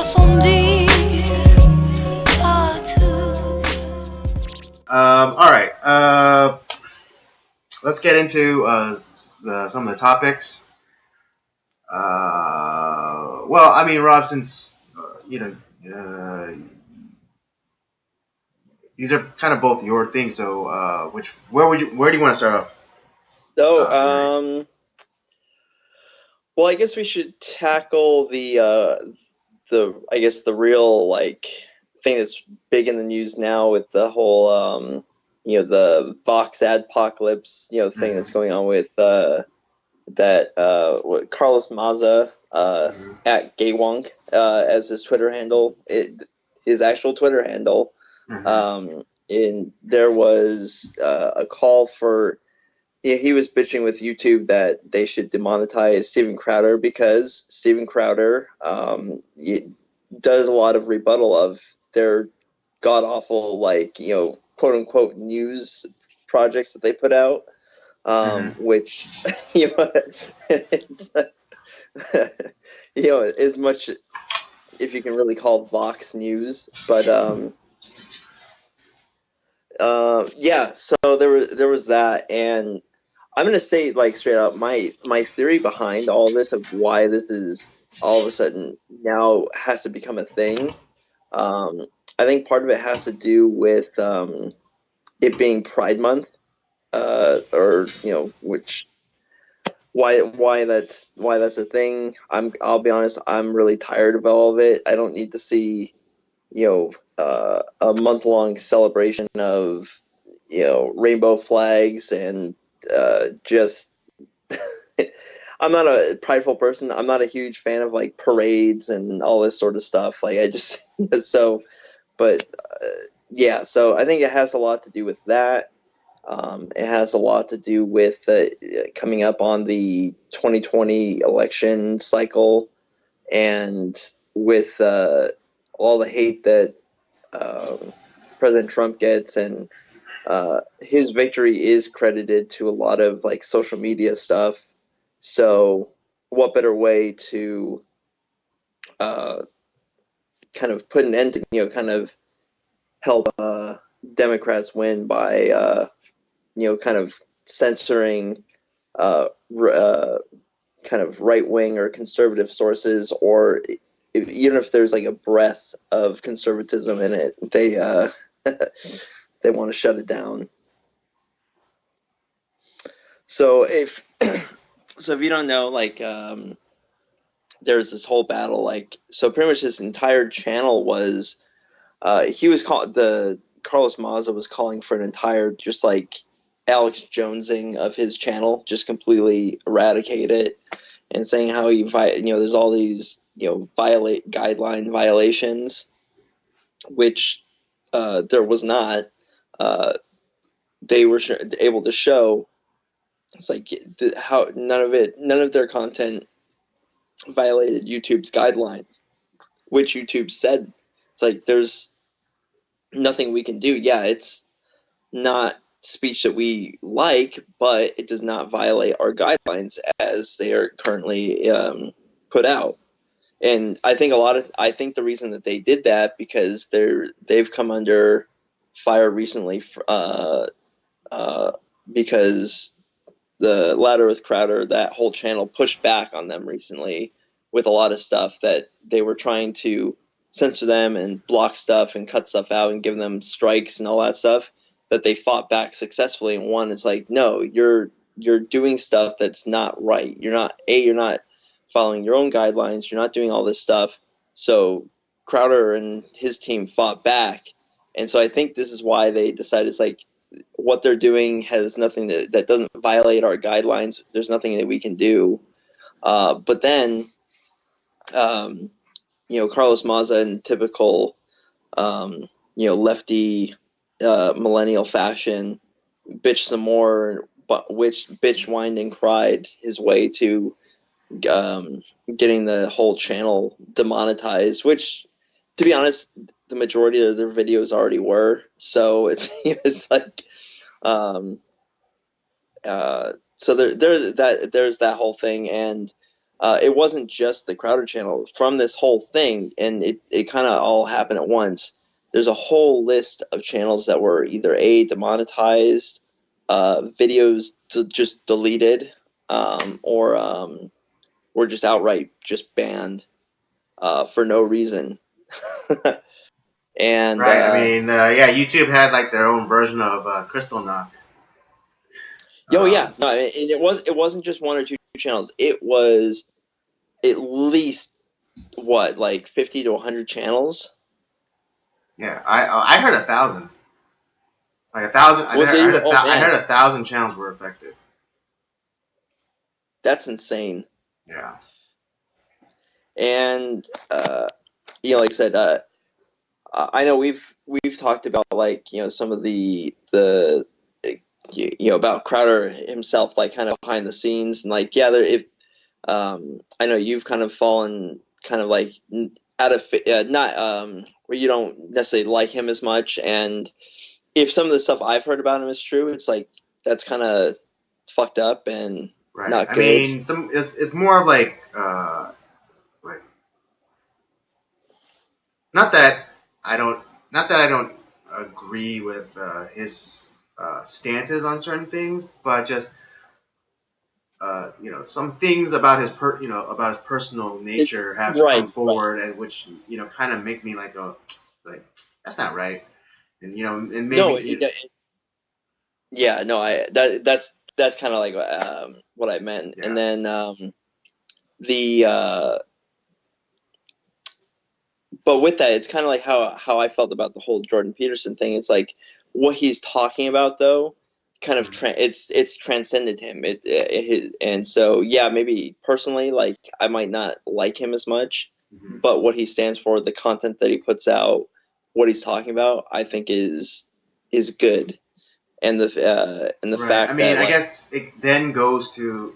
sans dire à tout. All right. Let's get into some of the topics. Well, I mean, Rob, since these are kind of both your things. So, where do you want to start off? Well, I guess we should tackle I guess the real thing that's big in the news now with the whole the Vox adpocalypse thing that's going on with Carlos Maza at Gaywonk as his Twitter handle, his actual Twitter handle. And there was a call for. He was bitching with YouTube that they should demonetize Steven Crowder because Steven Crowder does a lot of rebuttal of their god awful quote unquote news projects that they put out, which as much if you can really call Vox news, but so there was that, and I'm gonna say straight up my theory behind all this of why this is all of a sudden now has to become a thing. I think part of it has to do with it being Pride Month, or which why that's a thing. I'll be honest, I'm really tired of all of it. I don't need to see a month-long celebration of rainbow flags and just I'm not a prideful person. I'm not a huge fan of parades and all this sort of stuff. I just so I think it has a lot to do with that. It has a lot to do with coming up on the 2020 election cycle, and with all the hate that President Trump gets, and his victory is credited to a lot of social media stuff. So what better way to kind of put an end to, kind of help Democrats win by kind of censoring kind of right-wing or conservative sources, or even if there's a breath of conservatism in it, they they want to shut it down. So if you don't know, there's this whole battle, so pretty much his entire channel was he was Carlos Maza was calling for an entire just Alex Jonesing of his channel, just completely eradicate it, and saying how there's all these guideline violations, which there was not. They were able to show it's how none of their content violated YouTube's guidelines, which YouTube said it's there's nothing we can do. Yeah, it's not speech that we like, but it does not violate our guidelines as they are currently put out. And I think the reason that they did that because they've come under fire recently because the Ladder with Crowder, that whole channel pushed back on them recently with a lot of stuff that they were trying to censor them and block stuff and cut stuff out and give them strikes and all that stuff, that they fought back successfully and won. It's no, you're doing stuff that's not right. You're not following your own guidelines. You're not doing all this stuff. So Crowder and his team fought back. And so I think this is why they decided what they're doing has nothing that doesn't violate our guidelines. There's nothing that we can do. But then, Carlos Maza in typical, lefty, millennial fashion, bitch some more, but which bitch whined and cried his way to getting the whole channel demonetized, which, to be honest, the majority of their videos already were. So it's so there's that whole thing. And it wasn't just the Crowder channel. From this whole thing, and it kind of all happened at once. There's a whole list of channels that were either demonetized, videos just deleted, or were just outright just banned for no reason. And Right. I mean, yeah, YouTube had like their own version of Crystal Knock. yeah, no, I mean, and it wasn't just one or two channels. It was at least what, like 50 to 100 channels. Yeah, I heard 1,000. Like 1,000. Was it even? Oh I man, heard 1,000 channels were affected. that's insane. Yeah. And like I said, I know we've talked about, like, some of the about Crowder himself, like kind of behind the scenes, and like, yeah, there, if I know you've kind of fallen kind of like out of not where you don't necessarily like him as much, and if some of the stuff I've heard about him is true, it's like that's kind of fucked up and Right. not I good. mean, it's more of like not that I don't agree with his stances on certain things, but just some things about about his personal nature have come Right, forward, and which kind of make me like go like that's not right, and and no, maybe yeah, no, that's kind of like what I meant. yeah. And then the but with that, it's kind of like how I felt about the whole Jordan Peterson thing. It's like what he's talking about, though, kind of it's transcended him. And so yeah, maybe personally, like, I might not like him as much, Mhm. but what he stands for, the content that he puts out, what he's talking about, I think is good. And the Right. I fact mean, that, I like, guess it then goes to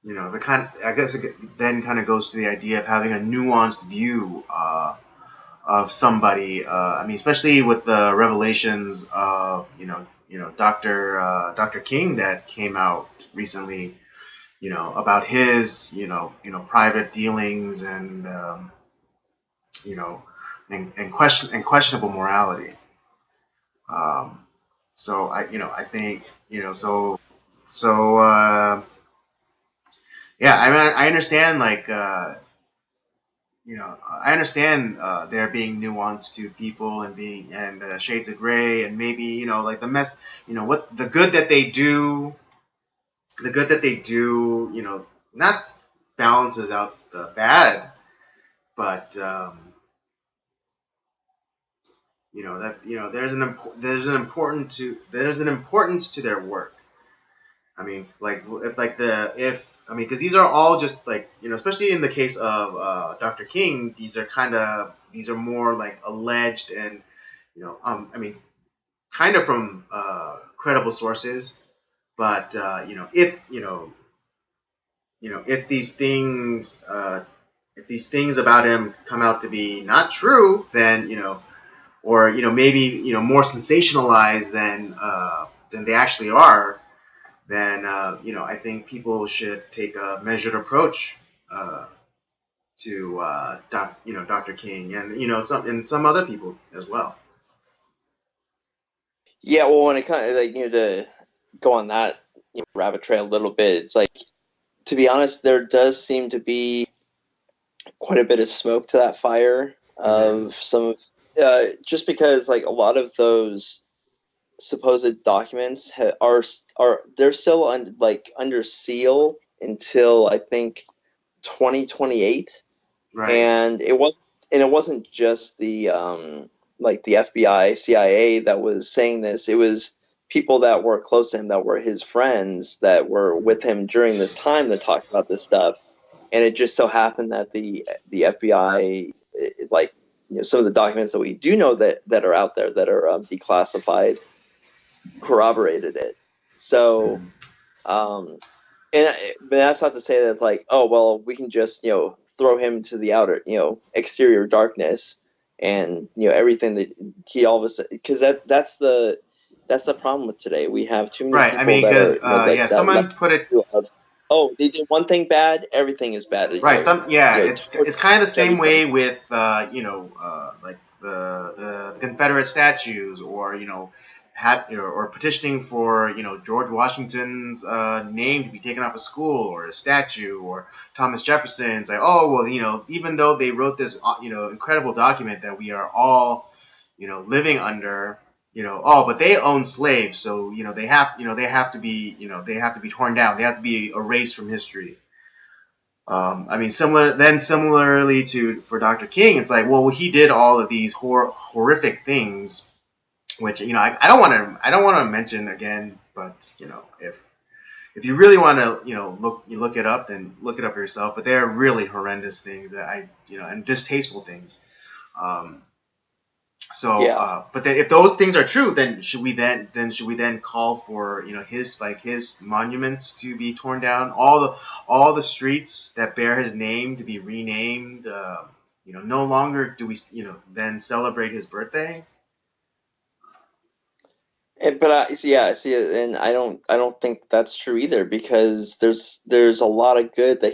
the kind. I guess it then kind of goes to the idea of having a nuanced view of somebody. I mean, especially with the revelations of Doctor King that came out recently. About his private dealings and you know and questionable morality. Um, so I think so yeah, I mean I understand like I understand there being nuance to people and being and shades of gray, and maybe like the mess, what the good that they do not balances out the bad, but that there's an importance to their work. I mean, like if I mean, because these are all just like especially in the case of Dr. King, these are more like alleged and I mean, kind of from credible sources, but if these things about him come out to be not true, then or maybe more sensationalized than they actually are, then I think people should take a measured approach to Dr. King and some other people as well. yeah, well, when it kind of, like, to go on that rabbit trail a little bit, it's like, to be honest, there does seem to be quite a bit of smoke to that fire Mm-hmm. of some just because, like, a lot of those supposed documents are they're still like under seal until I think 2028. Right. And it wasn't just the like the FBI, CIA that was saying this. It was people that were close to him, that were his friends, that were with him during this time, that talked about this stuff. And it just so happened that the FBI, like, some of the documents that we do know that are out there that are declassified, corroborated it. So, Mm-hmm. but that's not to say that it's like, oh well, we can just throw him into the outer exterior darkness, and everything that he all of a sudden, because that's the problem with today. We have too many Right. I people mean, that because are like yeah, that someone left put it. field. oh, they did one thing bad, everything is bad. Right. Towards It's kind of the same everything. way with like the Confederate statues, or or petitioning for George Washington's name to be taken off a school or a statue, or Thomas Jefferson's. Like, oh well, even though they wrote this incredible document that we are all living under. Oh, but they own slaves, so they have to be they have to be torn down. They have to be erased from history. I mean, similarly to for Dr. King, it's like, well, he did all of these horrific things, which I don't want to mention again, but if you really want to look it up, then look it up yourself. But they're really horrendous things that and distasteful things. Um, Yeah. but then if those things are true, then should we then call for his monuments to be torn down, all the streets that bear his name to be renamed? No longer do we then celebrate his birthday. But I see it, and I don't think that's true either, because there's a lot of good that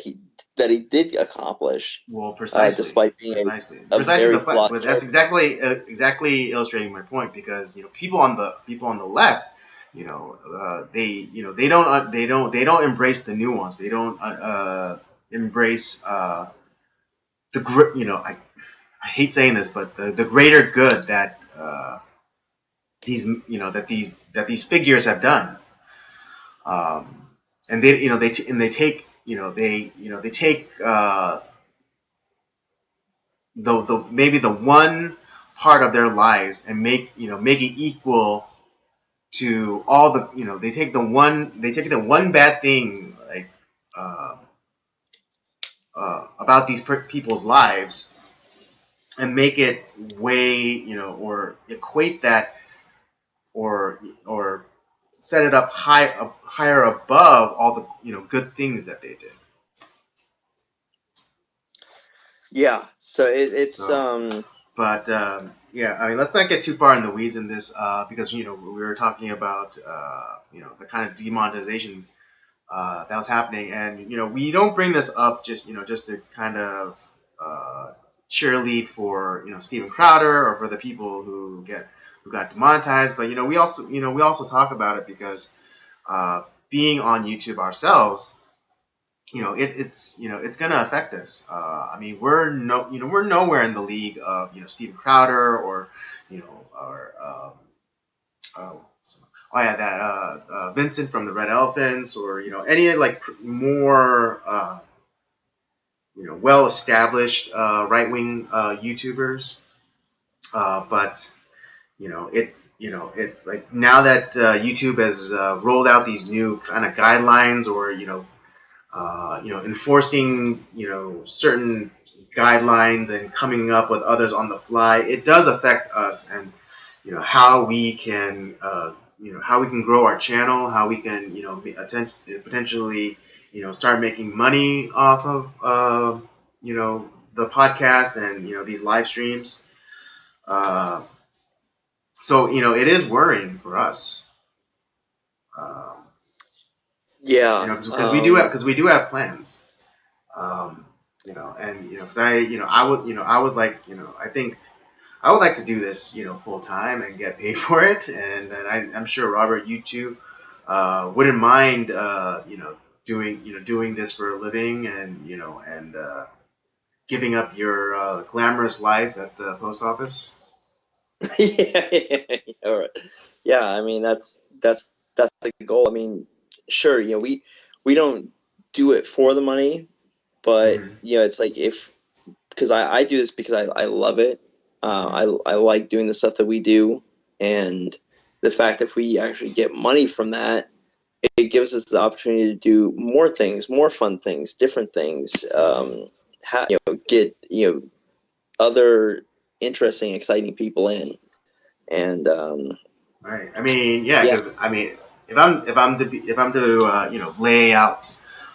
he did accomplish, Well, despite being a precisely very the fact. flawed But that's character. exactly illustrating my point, because people on the left, they don't embrace the nuance. They don't embrace the I hate saying this, but the greater good that these figures have done. Um, and they take they take the maybe the one part of their lives and make it equal to all the they take the one bad thing, like uh, about these people's lives, and make it way or equate that, or set it up higher above all the good things that they did. Yeah. So it's So, but yeah, I mean, let's not get too far in the weeds in this, because we were talking about the kind of demonetization that was happening, and we don't bring this up just to kind of cheerlead for Steven Crowder, or for the people who got demonetized, but we also talk about it because being on YouTube ourselves, it's gonna affect us. I mean, we're nowhere in the league of Steven Crowder, or or oh, oh yeah, that Vincent from the Red Elephants, or any like more well established right wing YouTubers. But it like, now that YouTube has rolled out these new kind of guidelines, or enforcing certain guidelines and coming up with others on the fly, it does affect us, and how we can how we can grow our channel, how we can potentially start making money off of the podcast, and these live streams. Uh, so it is worrying for us. Um, yeah. because we do have plans. Um, and because I would like, I think I would like to do this, full time and get paid for it, and then I'm sure Robert, you too, wouldn't mind, doing this for a living, and giving up your glamorous life at the post office. Yeah, yeah, all right. Yeah, I mean that's the goal. I mean, sure, we don't do it for the money, but Mm-hmm. it's like, if because I do this because I love it. I like doing the stuff that we do, and the fact that if we actually get money from that, it gives us the opportunity to do more things, more fun things, different things. Get other interesting, exciting people in, and Right. I mean, yeah, yeah. because I mean, if I'm to lay out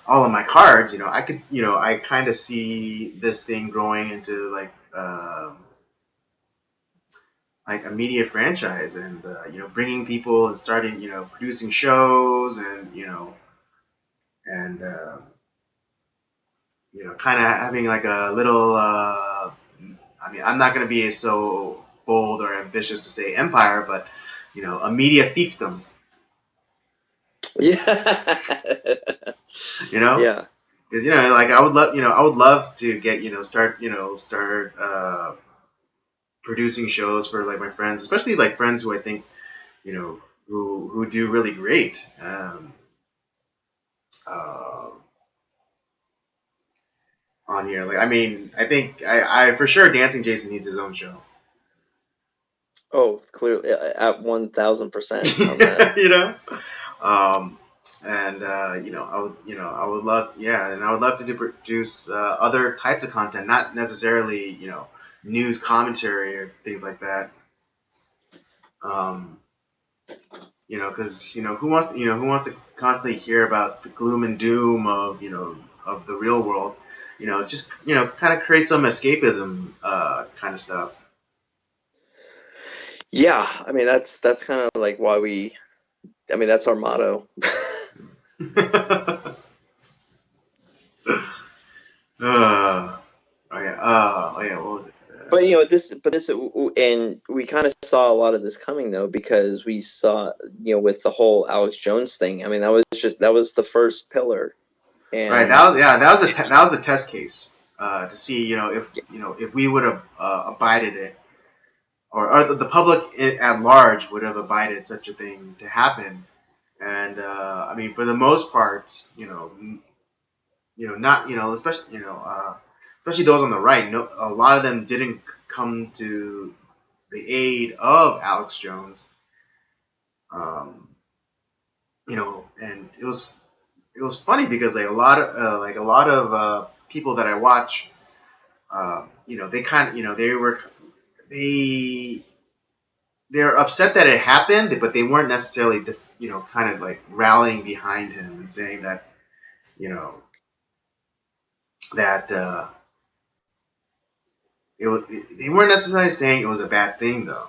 all of my cards, I could, I kind of see this thing growing into like a media franchise, and bringing people and starting producing shows, and and kind of having like a little. I mean, I'm not going to be so bold or ambitious to say empire, but a media fiefdom. Yeah. You know, Yeah. because like I would love to get start producing shows for like my friends, especially like friends who I think who do really great. Uh, on here, like I mean, I think I for sure Dancing Jason needs his own show. Oh, clearly at 1,000% on that. you know, um, and I would love, yeah, and I would love to produce other types of content, not necessarily news commentary or things like that. Um, because who wants to constantly hear about the gloom and doom of of the real world. Just kind of create some escapism kind of stuff. Yeah, I mean that's kind of like why I mean that's our motto. uh, oh yeah, oh yeah, what was it? But and we kind of saw a lot of this coming though because we saw with the whole Alex Jones thing. I mean that was the first pillar, Right, and that was the test case to see if we would have abided it, or the public at large would have abided such a thing to happen. And I mean, for the most part, not especially especially those on the right. No, a lot of them didn't come to the aid of Alex Jones. Um, and it was funny because like a lot of people that I watch, they kind of they they're upset that it happened, but they weren't necessarily kind of like rallying behind him and saying that you know that they weren't necessarily saying it was a bad thing though.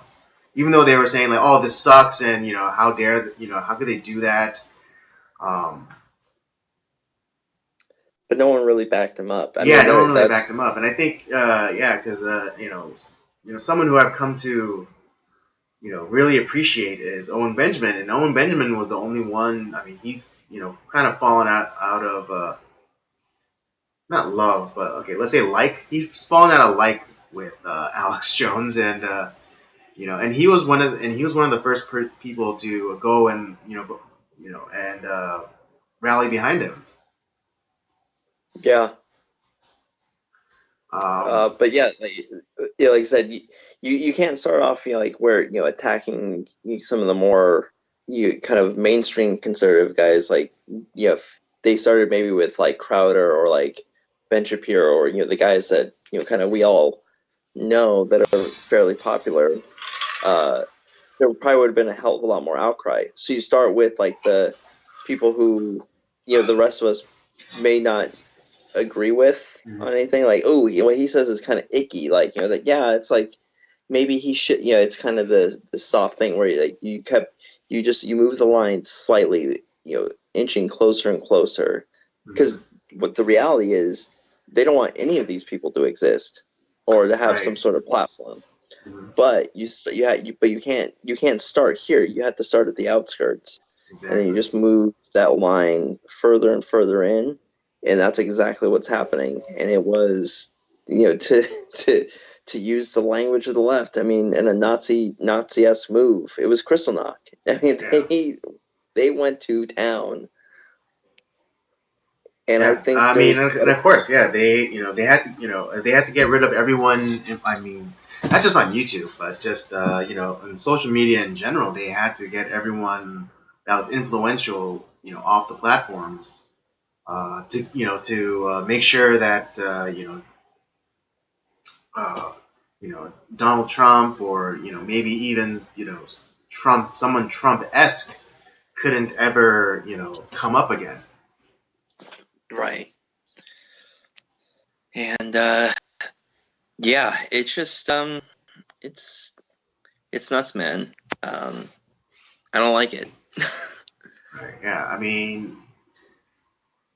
Even though they were saying like, "Oh, this sucks," and how dare how could they do that? Um, but no one really backed him up. I yeah, mean no one really backed that's them up, and I think yeah, because someone who I've come to really appreciate is Owen Benjamin, and Owen Benjamin was the only one. I mean, he's kind of fallen out of not love, but okay, let's say like he's fallen out of like with Alex Jones, and and he was one of the first people to go and and rally behind him. yeah. Um, But yeah, like I said, you can't start off like where attacking some of the more kind of mainstream conservative guys like they started maybe with like Crowder or like Ben Shapiro or the guys that kind of we all know that are fairly popular. Uh, there probably would have been a hell of a lot more outcry. So you start with like the people who the rest of us may not agree with mhm. on anything. Like, oh, what he says is kind of icky. Like, that it's like maybe he should. It's kind of the soft thing where you move the line slightly, inching closer and closer. Mhm. Because what the reality is, they don't want any of these people to exist or to have some Right. sort of platform. Mhm. But you can't start here. You have to start at the outskirts, and then you Exactly. just move that line further and further in, and that's exactly what's happening. And it was to to use the language of the left. I mean, in a Nazi-esque move, it was Kristallnacht. I mean, Yeah. they went to town, and I Yeah. think I there mean, was and of course, yeah. They had to they had to get rid of everyone. I mean, not just on YouTube, but just in social media in general. They had to get everyone that was influential off the platforms to make sure that Donald Trump or maybe even someone Trump esque couldn't ever come up again. right. And yeah, it's just it's it's nuts, man. I don't like it. Right. Yeah. I mean,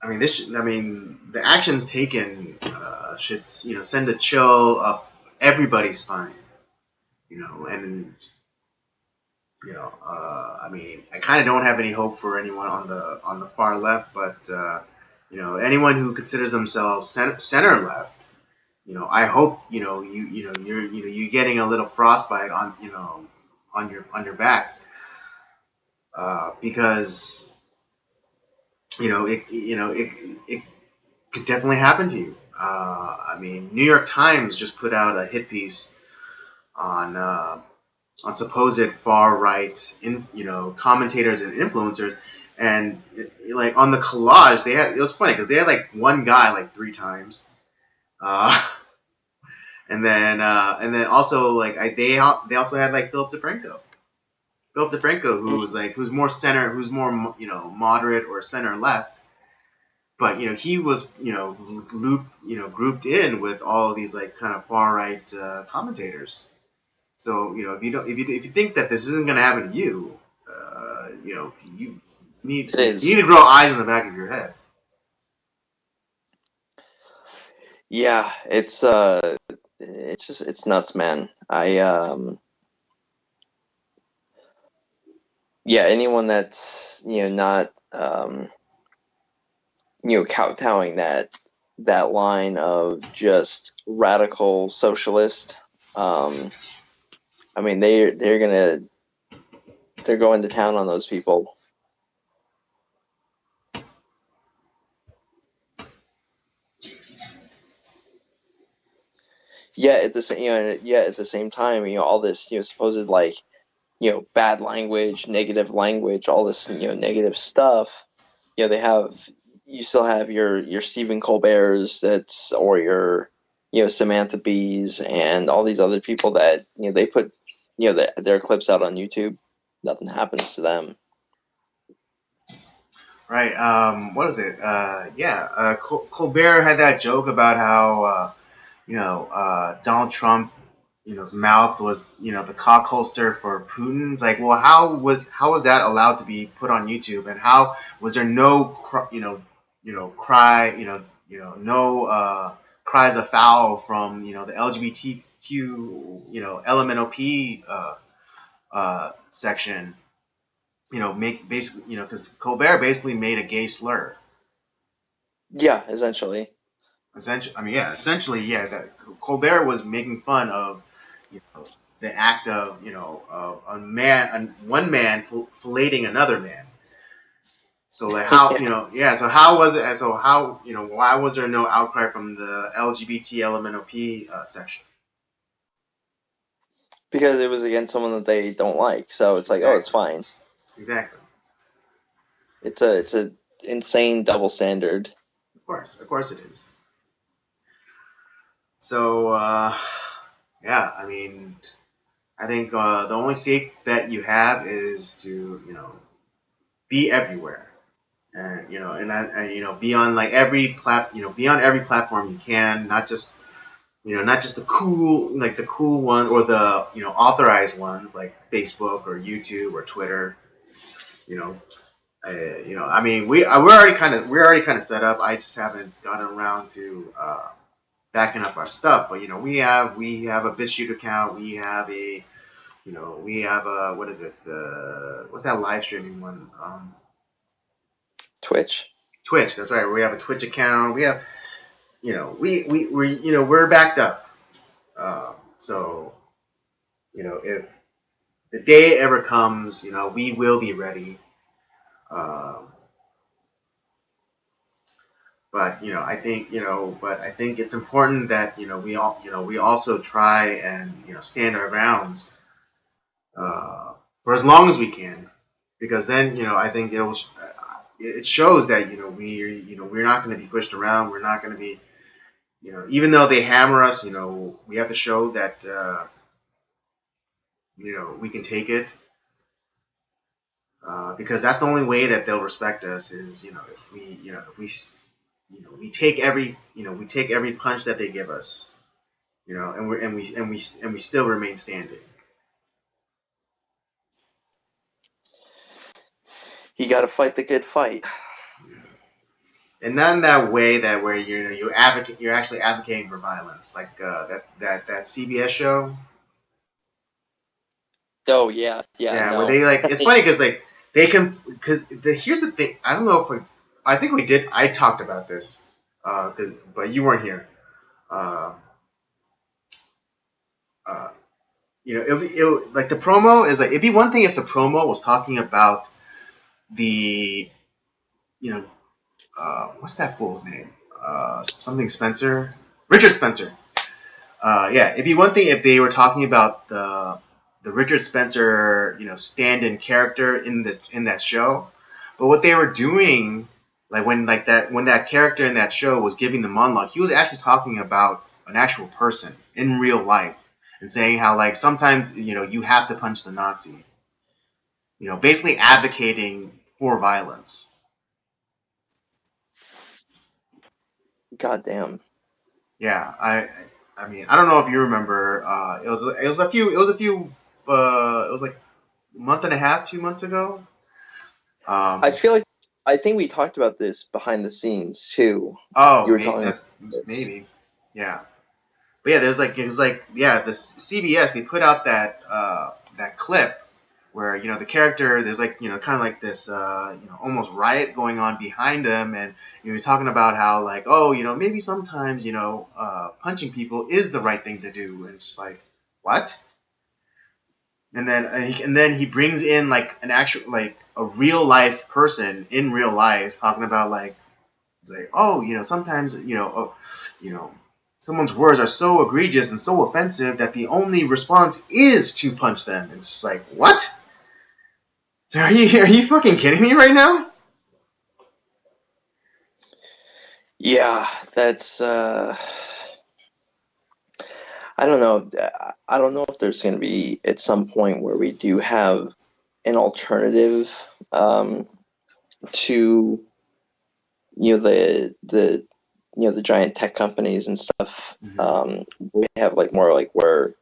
I mean, I mean, the actions taken should, send a chill up everybody's spine. And I mean, I kind of don't have any hope for anyone on the far left, but anyone who considers themselves center left, I hope you're getting a little frostbite on on your back, because it could definitely happen to you. I mean, New York Times just put out a hit piece on supposed far right commentators and influencers, and like on the collage they had, it was funny because they had like one guy like three times, uh, and then also like they also had like Philip DeFranco, who's more center, who's more moderate or center left. But he was grouped in with all of these like kind of far right commentators. So if you think that this isn't going to happen to you, you need It is. you need to grow eyes in the back of your head. Yeah, it's just it's nuts, man. Yeah, anyone that's not kowtowing that line of just radical socialist. I mean, they're going to town on those people. Yeah, at the same at the same time, all this supposed like bad language, negative language, all this negative stuff. They have you still have your Stephen Colbert's or your Samantha Bees and all these other people that they put their clips out on YouTube. Nothing happens to them. Right. What is it? Yeah. Colbert had that joke about how Donald Trump, his mouth was the cock holster for Putin. It's like, well, how was that allowed to be put on YouTube, and how was there no cry no cries of foul from the LGBTQ LMNOP section, make basically because Colbert basically made a gay slur. Yeah, essentially. Essentially, I mean, yeah, essentially, yeah. That Colbert was making fun of, the act of, one man filleting another man. So like how, yeah. So how was it? So how, why was there no outcry from the LGBT LMNOP section? Because it was against someone that they don't like, so it's like, oh, it's Exactly. fine. Exactly. It's a insane double standard. Of course it is. So yeah, I mean, I think the only safe bet you have is to be everywhere, and be on like be on every platform you can, not just not just the cool one or the authorized ones like Facebook or YouTube or Twitter. You know, I mean, we're already kind of set up. I just haven't gotten around to backing up our stuff, but we have a BitChute account. We have a what is it? What's that live streaming one? Twitch. Twitch. That's right. We have a Twitch account. We have we're backed up. So if the day ever comes, we will be ready. Um, but I think it's important that we also try and stand our grounds for as long as we can, because then I think it shows that we're not going to be pushed around. We're not going to be even though they hammer us, we have to show that we can take it, because that's the only way that they'll respect us is if we take every punch that they give us, and we still remain standing. You got to fight the good fight. and not in that way that where you're actually advocating for violence, like that CBS show. Oh yeah, yeah, Yeah, where no. they like it's funny because like they can here's the thing. I don't know if I think we did. I talked about this but you weren't here. Uh, uh, like the promo is like it'd be one thing if the promo was talking about the you know what's that fool's name? Something Spencer, Richard Spencer. Yeah, it'd be one thing if they were talking about the Richard Spencer, stand-in character in that show. But what they were doing, when that character in that show was giving the monologue, he was actually talking about an actual person in real life and saying how like sometimes you have to punch the Nazi. Basically advocating for violence. Goddamn. Yeah, I mean I don't know if you remember. It was like a month and a half, 2 months ago. I Um, feel like I think we talked about this behind the scenes too. oh, You were telling me that's this. maybe, yeah. But yeah, it was like yeah, the CBS they put out that clip where the character there's like kind of like this almost riot going on behind him, and he's talking about how like oh maybe sometimes punching people is the right thing to do, and it's just like what? And then he brings in like an actual like a real life person in real life talking about like it's like oh sometimes someone's words are so egregious and so offensive that the only response is to punch them. It's like what? So are you fucking kidding me right now? Yeah, that's I don't know. I don't know if there's going to be at some point where we do have an alternative to the giant tech companies and stuff. Mm-hmm. We have like more like where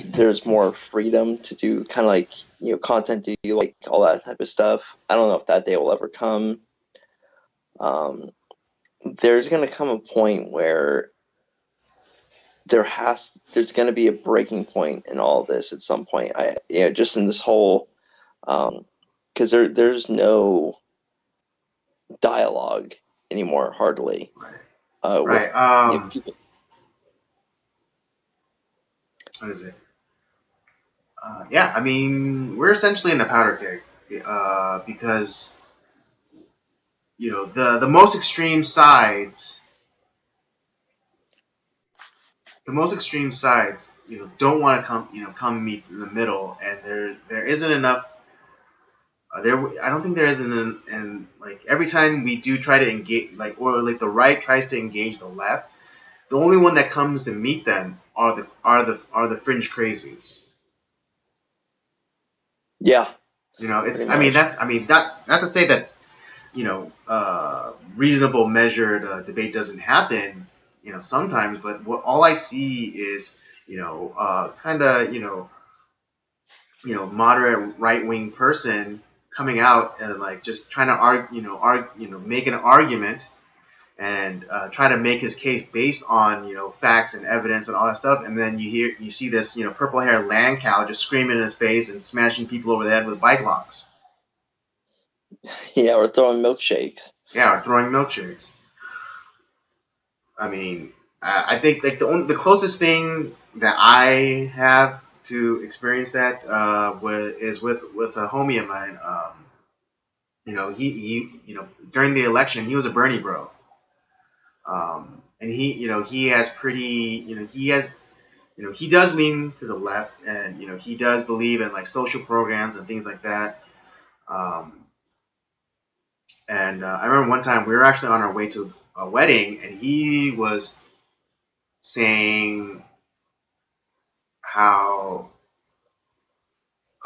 there's more freedom to do kind of like content. Do you like all that type of stuff? I don't know if that day will ever come. Um, there's going to come a point where there's going to be a breaking point in all of this at some point. Just in this whole because there's no dialogue anymore hardly Right. with Right. people. What is it? Yeah. I mean, we're essentially in the powder keg because the most extreme sides don't want to come meet in the middle, and there isn't enough. I don't think there isn't, and like every time we do try to engage, like or like the right tries to engage the left, the only one that comes to meet them are the fringe crazies. Yeah, It's pretty I mean much. that's I mean that not to say that reasonable measured debate doesn't happen sometimes, but all I see is kind of moderate right wing person coming out and like just trying to make an argument and try to make his case based on facts and evidence and all that stuff, and then you see this purple haired land cow just screaming in his face and smashing people over the head with bike locks. Yeah, we're throwing milkshakes. Yeah, or throwing milkshakes. I mean, I think like the closest thing that I have to experience that is with a homie of mine. He during the election he was a Bernie bro, and he has pretty he does lean to the left, and he does believe in like social programs and things like that. Um, and I remember one time we were actually on our way to a wedding, and he was saying how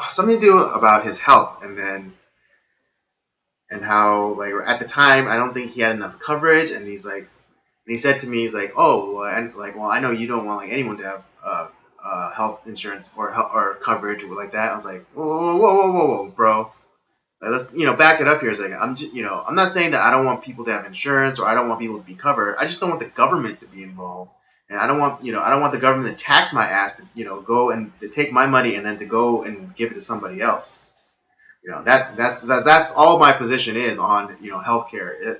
something to do about his health, and how like at the time I don't think he had enough coverage, and he said to me he's like oh well, I know you don't want like anyone to have health insurance or coverage or like that. I was like whoa, bro. let's back it up here a second. I'm not saying that I don't want people to have insurance or I don't want people to be covered. I just don't want the government to be involved, and I don't want the government to tax my ass to go and to take my money and then to go and give it to somebody else. That's all my position is on healthcare,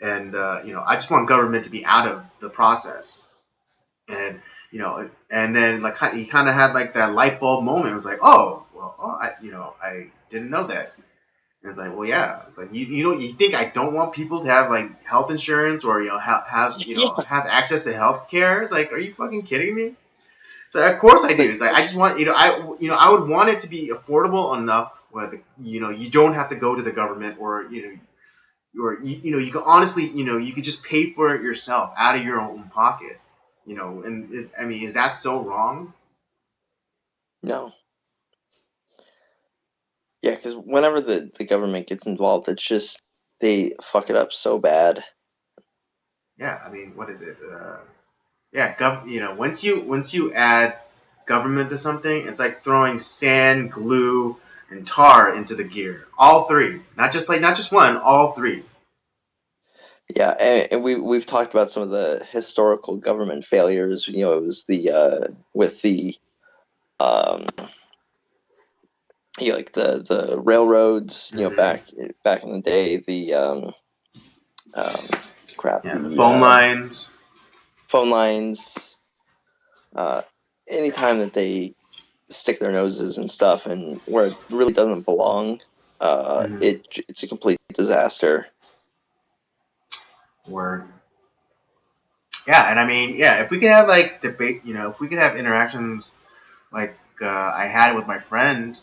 and I just want government to be out of the process. And then like he kind of had like that light bulb moment. It was like, I didn't know that. And it's like, well, yeah. It's like you think I don't want people to have like health insurance or have access to health care? It's like, are you fucking kidding me? So of course I do. It's like I just want I would want it to be affordable enough where you don't have to go to the government or you can honestly you could just pay for it yourself out of your own pocket. And is that so wrong? No. Yeah, because whenever the government gets involved, it's just they fuck it up so bad. Yeah, what is it? Once you add government to something, it's like throwing sand, glue, and tar into the gear. All three, not just one, all three. Yeah, and we've talked about some of the historical government failures. It was the with the um, like the railroads. Back in the day, the crap, Yeah, the the phone lines. phone lines. Anytime that they stick their noses and stuff, and where it really doesn't belong, it's a complete disaster. Word. Yeah, and if we could have like debate, if we could have interactions like I had with my friend,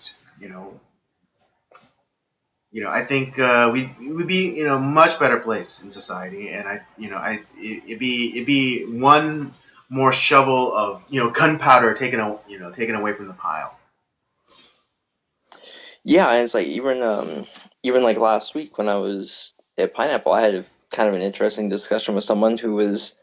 I think we would be in a much better place in society, and it'd be one more shovel of gunpowder taken away from the pile. Yeah, and it's like even like last week when I was at Pineapple, I had kind of an interesting discussion with someone who was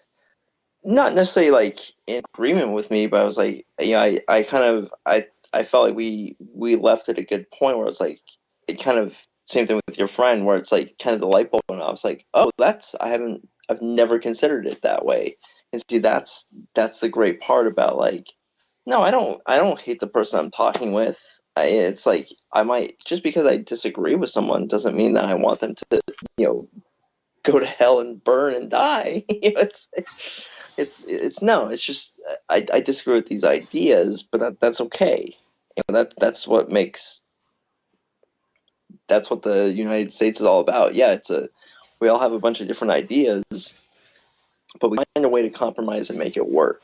not necessarily like in agreement with me, but I was like, I kind of I felt like we left at a good point where it's like it kind of same thing with your friend where it's like kind of the light bulb went off. I was like, oh, I've never considered it that way. And see, that's the great part about like, no, I don't hate the person I'm talking with. It's like I might just because I disagree with someone doesn't mean that I want them to you know go to hell and burn and die. It's no, it's just I disagree with these ideas, but that's okay. That's what that's what the United States is all about. Yeah, we all have a bunch of different ideas, but we find a way to compromise and make it work.